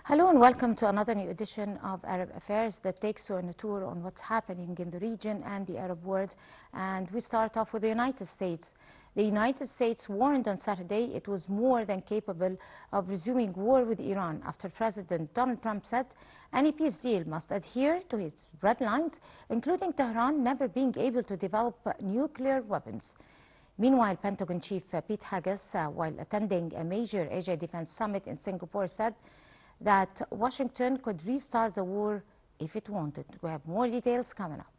Hello and welcome to another new edition of Arab Affairs that takes you on a tour on what's happening in the region and the Arab world. And we start off with the United States. The United States warned on Saturday it was more than capable of resuming war with Iran after President Donald Trump said any peace deal must adhere to his red lines, including Tehran never being able to develop nuclear weapons. Meanwhile, Pentagon Chief Pete Hegseth, while attending a major Asia Defense Summit in Singapore, said that Washington could restart the war if it wanted. We have more details coming up.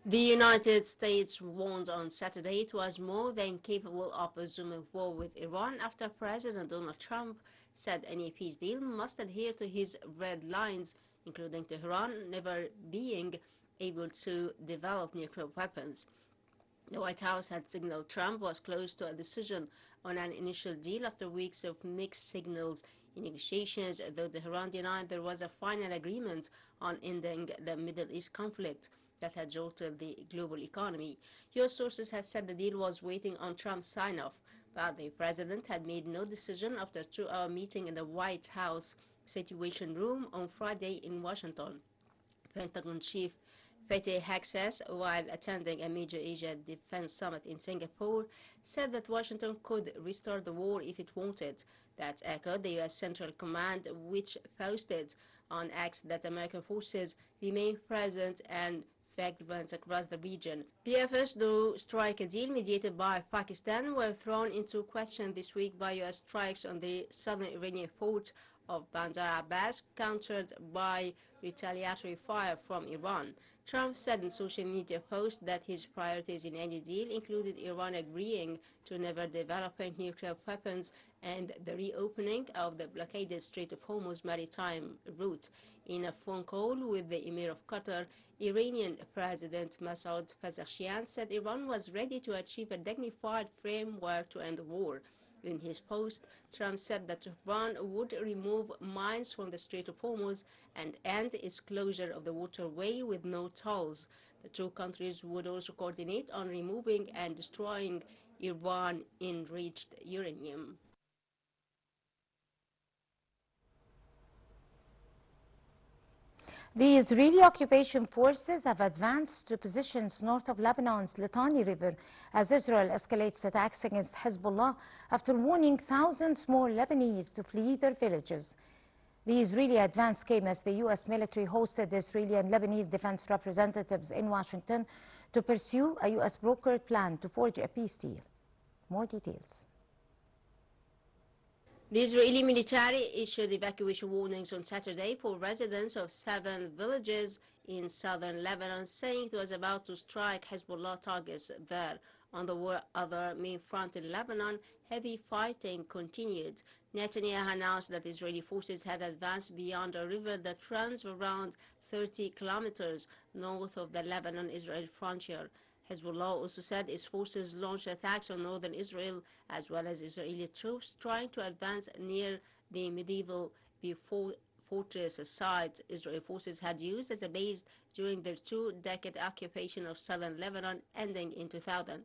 The United States warned on Saturday it was more than capable of resuming war with Iran after President Donald Trump said any peace deal must adhere to his red lines, including Tehran never being able to develop nuclear weapons. The White House had signaled Trump was close to a decision on an initial deal after weeks of mixed signals in negotiations, though Tehran denied there was a final agreement on ending the Middle East conflict that had jolted the global economy. U.S. sources had said the deal was waiting on Trump's sign-off, but the president had made no decision after a two-hour meeting in the White House Situation Room on Friday in Washington. Pentagon Chief Pete Hegseth, while attending a major Asia Defense Summit in Singapore, said that Washington could restart the war if it wanted. That echoed the U.S. Central Command, which posted on X that American forces remain present and fragments across the region. The efforts to strike a deal mediated by Pakistan were thrown into question this week by U.S. strikes on the southern Iranian port of Bandar Abbas, countered by retaliatory fire from Iran. Trump said in social media posts that his priorities in any deal included Iran agreeing to never developing nuclear weapons and the reopening of the blockaded Strait of Hormuz maritime route. In a phone call with the Emir of Qatar, Iranian President Masoud Pezeshkian said Iran was ready to achieve a dignified framework to end the war. In his post, Trump said that Iran would remove mines from the Strait of Hormuz and end its closure of the waterway with no tolls. The two countries would also coordinate on removing and destroying Iran-enriched uranium. The Israeli occupation forces have advanced to positions north of Lebanon's Litani River as Israel escalates attacks against Hezbollah after warning thousands more Lebanese to flee their villages. The Israeli advance came as the U.S. military hosted Israeli and Lebanese defense representatives in Washington to pursue a U.S. brokered plan to forge a peace deal. More details. The Israeli military issued evacuation warnings on Saturday for residents of 7 villages in southern Lebanon, saying it was about to strike Hezbollah targets there. On the other main front in Lebanon, heavy fighting continued. Netanyahu announced that Israeli forces had advanced beyond a river that runs around 30 kilometers north of the Lebanon-Israel frontier. Hezbollah also said its forces launched attacks on northern Israel as well as Israeli troops trying to advance near the medieval fortress site Israeli forces had used as a base during their two-decade occupation of southern Lebanon ending in 2000.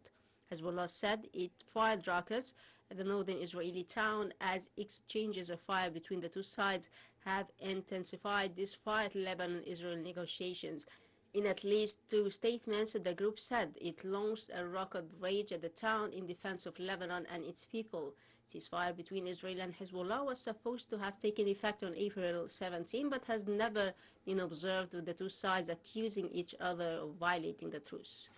Hezbollah said it fired rockets at the northern Israeli town as exchanges of fire between the two sides have intensified despite Lebanon-Israel negotiations. In at least 2 statements, the group said it launched a rocket barrage at the town in defense of Lebanon and its people. Ceasefire between Israel and Hezbollah was supposed to have taken effect on April 17, but has never been observed, with the two sides accusing each other of violating the truce.